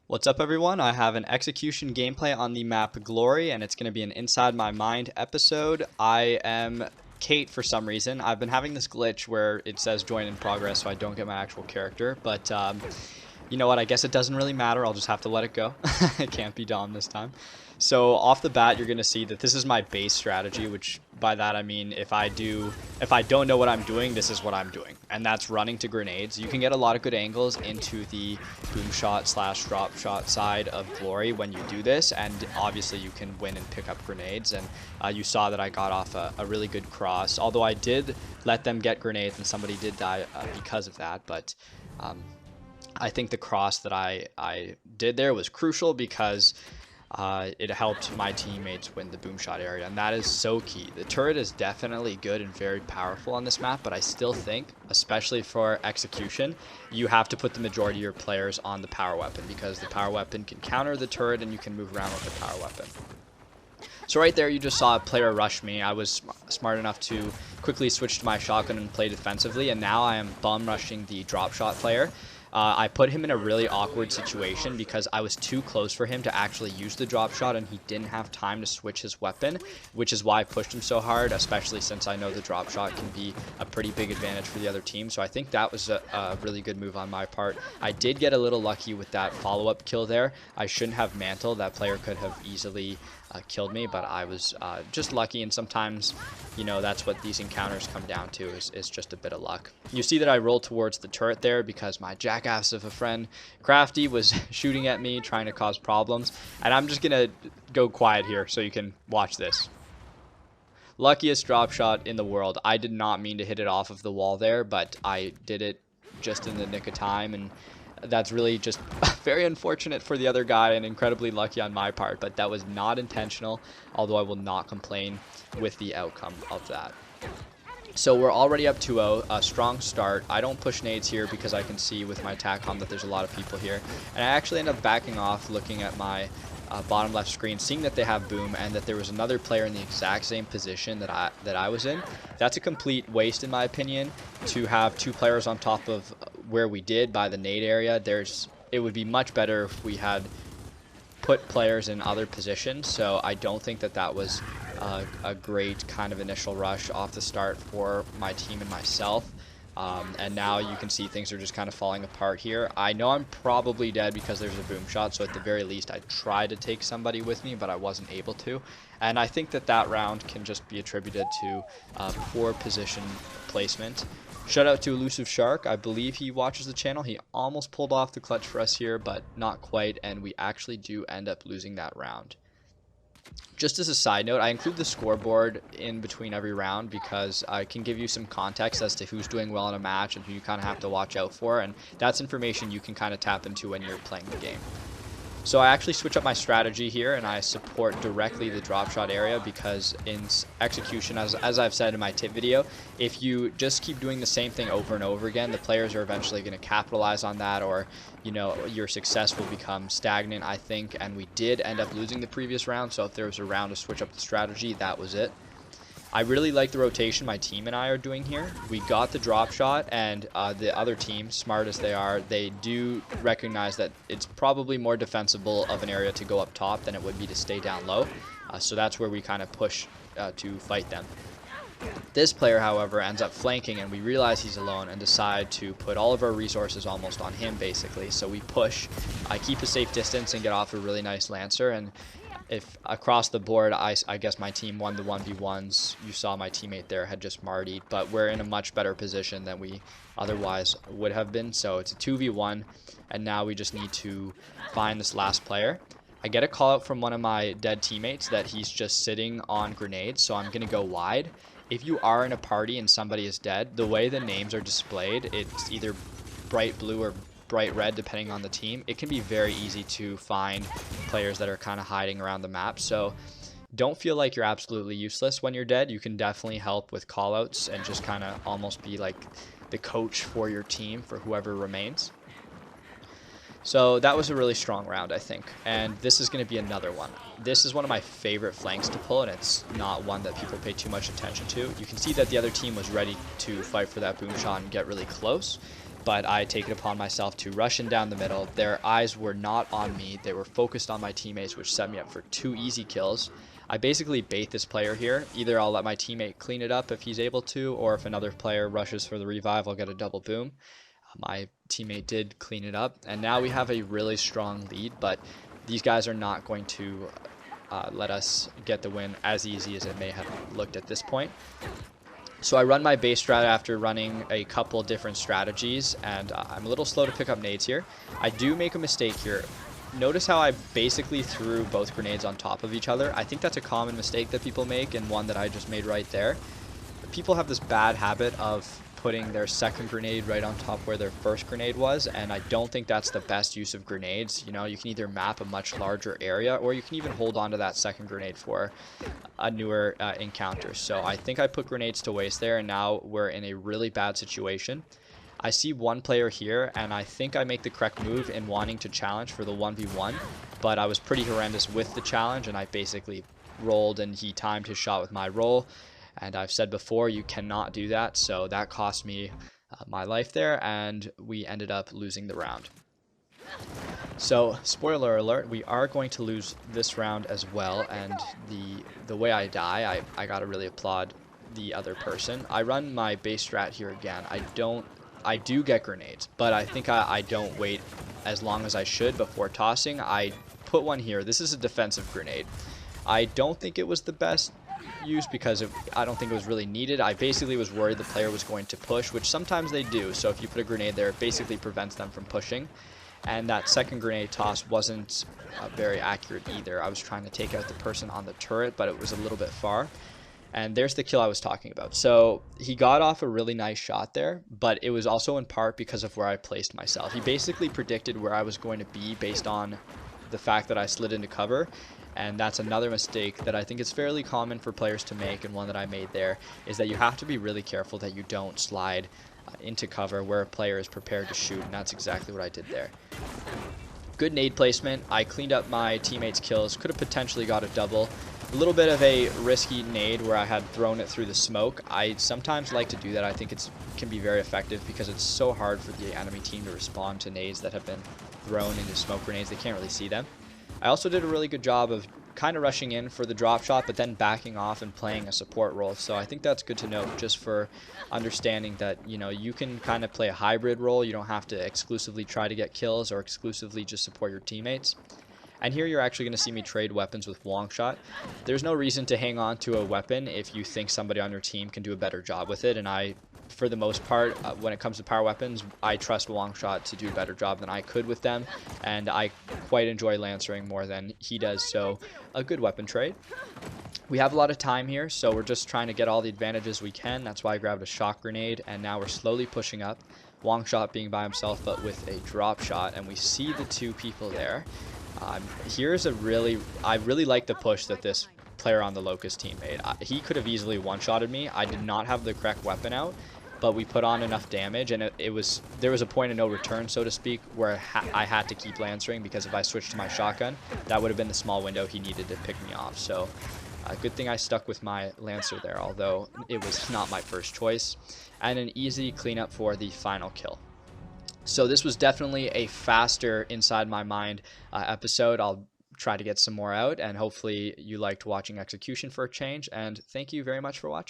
What's up, everyone? I have an execution gameplay on the map Glory, and it's going to be an Inside My Mind episode. I am Kate for some reason. I've been having this glitch where it says join in progress, so I don't get my actual character, but you know what? I guess it doesn't really matter. I'll just have to let it go. It can't be Dom this time. So off the bat, you're going to see that this is my base strategy, which by that I mean if I don't know what I'm doing, this is what I'm doing. And that's running to grenades. You can get a lot of good angles into the boom shot / drop shot side of Glory when you do this. And obviously you can win and pick up grenades. And you saw that I got off a really good cross. Although I did let them get grenades and somebody did die because of that. But I think the cross that I did there was crucial because it helped my teammates win the boom shot area, and that is so key. The turret is definitely good and very powerful on this map, but I still think, especially for execution, you have to put the majority of your players on the power weapon because the power weapon can counter the turret and you can move around with the power weapon. So right there, you just saw a player rush me. I was smart enough to quickly switch to my shotgun and play defensively, and now I am bum rushing the drop shot player. I put him in a really awkward situation because I was too close for him to actually use the drop shot, and he didn't have time to switch his weapon, which is why I pushed him so hard, especially since I know the drop shot can be a pretty big advantage for the other team. So I think that was a really good move on my part. I did get a little lucky with that follow-up kill there. I shouldn't have mantled. That player could have easily killed me, but I was just lucky, and sometimes, you know, that's what these encounters come down to is just a bit of luck. You see that I rolled towards the turret there because my jackass of a friend Crafty was shooting at me, trying to cause problems, and I'm just gonna go quiet here so you can watch this. Luckiest drop shot in the world. I did not mean to hit it off of the wall there, but I did it just in the nick of time, and that's really just very unfortunate for the other guy and incredibly lucky on my part, but that was not intentional, although I will not complain with the outcome of that. So we're already up 2-0, a strong start. I don't push nades here because I can see with my TACOM that there's a lot of people here, and I actually end up backing off, looking at my bottom left screen, seeing that they have boom and that there was another player in the exact same position that I was in. That's a complete waste in my opinion to have two players on top of where we did by the nade area. It would be much better if we had put players in other positions, so I don't think that that was a great kind of initial rush off the start for my team and myself. And now you can see things are just kind of falling apart here. I know I'm probably dead because there's a boom shot, so at the very least I tried to take somebody with me, but I wasn't able to. And I think that that round can just be attributed to poor position placement. Shout out to Elusive Shark. I believe he watches the channel. He almost pulled off the clutch for us here, but not quite, and we actually do end up losing that round. Just as a side note, I include the scoreboard in between every round because I can give you some context as to who's doing well in a match and who you kind of have to watch out for, and that's information you can kind of tap into when you're playing the game. So I actually switch up my strategy here, and I support directly the drop shot area because in execution, as I've said in my tip video, if you just keep doing the same thing over and over again, the players are eventually going to capitalize on that, or, you know, your success will become stagnant, I think, and we did end up losing the previous round, so if there was a round to switch up the strategy, that was it. I really like the rotation my team and I are doing here. We got the drop shot, and the other team, smart as they are, they do recognize that it's probably more defensible of an area to go up top than it would be to stay down low. So that's where we kind of push to fight them. This player, however, ends up flanking, and we realize he's alone and decide to put all of our resources almost on him, basically. So we push, keep a safe distance, and get off a really nice Lancer. And if across the board, I guess my team won the 1v1s. You saw my teammate there had just martied, but we're in a much better position than we otherwise would have been. So it's a 2v1, and now we just need to find this last player. I get a call out from one of my dead teammates that he's just sitting on grenades, so I'm going to go wide. If you are in a party and somebody is dead, the way the names are displayed, it's either bright blue or bright red depending on the team. It can be very easy to find players that are kind of hiding around the map, so don't feel like you're absolutely useless when you're dead. You can definitely help with callouts and just kind of almost be like the coach for your team for whoever remains. So that was a really strong round, I think, and this is going to be another one. This is one of my favorite flanks to pull, and it's not one that people pay too much attention to. You can see that the other team was ready to fight for that boom shot and get really close. but I take it upon myself to rush in down the middle. Their eyes were not on me. They were focused on my teammates, which set me up for 2 easy kills. I basically bait this player here. Either I'll let my teammate clean it up if he's able to, or if another player rushes for the revive, I'll get a double boom. My teammate did clean it up, and now we have a really strong lead, but these guys are not going to let us get the win as easy as it may have looked at this point. So I run my base strat after running a couple different strategies, and I'm a little slow to pick up nades here. I do make a mistake here. Notice how I basically threw both grenades on top of each other. I think that's a common mistake that people make, and one that I just made right there. People have this bad habit of putting their second grenade right on top where their first grenade was, and I don't think that's the best use of grenades. You know, you can either map a much larger area, or you can even hold on to that second grenade for a newer encounter. So I think I put grenades to waste there, and now we're in a really bad situation. I see one player here, and I think I make the correct move in wanting to challenge for the 1v1, but I was pretty horrendous with the challenge, and I basically rolled, and he timed his shot with my roll. And I've said before, you cannot do that, so that cost me my life there, and we ended up losing the round. So, spoiler alert, we are going to lose this round as well, and the way I die, I gotta really applaud the other person. I run my base strat here again. I do get grenades, but I think I don't wait as long as I should before tossing. I put one here. This is a defensive grenade. I don't think it was the best use because I don't think it was really needed. I basically was worried the player was going to push, which sometimes they do. So if you put a grenade there, it basically prevents them from pushing. And that second grenade toss wasn't very accurate either. I was trying to take out the person on the turret, but it was a little bit far. And there's the kill I was talking about. So he got off a really nice shot there, but it was also in part because of where I placed myself. He basically predicted where I was going to be based on the fact that I slid into cover. And that's another mistake that I think is fairly common for players to make, and one that I made there, is that you have to be really careful that you don't slide into cover where a player is prepared to shoot, and that's exactly what I did there. Good nade placement. I cleaned up my teammates' kills. Could have potentially got a double. A little bit of a risky nade where I had thrown it through the smoke. I sometimes like to do that. I think it can be very effective because it's so hard for the enemy team to respond to nades that have been thrown into smoke grenades. They can't really see them. I also did a really good job of kind of rushing in for the drop shot, but then backing off and playing a support role. So I think that's good to note, just for understanding that, you know, you can kind of play a hybrid role. You don't have to exclusively try to get kills or exclusively just support your teammates. And here you're actually going to see me trade weapons with Longshot. There's no reason to hang on to a weapon if you think somebody on your team can do a better job with it. And I, for the most part, when it comes to power weapons, I trust Longshot to do a better job than I could with them. And I quite enjoy lancering more than he does. So a good weapon trade. We have a lot of time here, so we're just trying to get all the advantages we can. That's why I grabbed a shock grenade, and now we're slowly pushing up. Longshot being by himself, but with a drop shot, and we see the two people there. Here's a I really like the push that this player on the Locust team made. He could have easily one-shotted me. I did not have the correct weapon out, but we put on enough damage, and there was a point of no return, so to speak, where I had to keep lancering, because if I switched to my shotgun, that would have been the small window he needed to pick me off. So good thing I stuck with my Lancer there, although it was not my first choice. And an easy cleanup for the final kill. So this was definitely a faster Inside My Mind episode. I'll try to get some more out, and hopefully you liked watching execution for a change. And thank you very much for watching.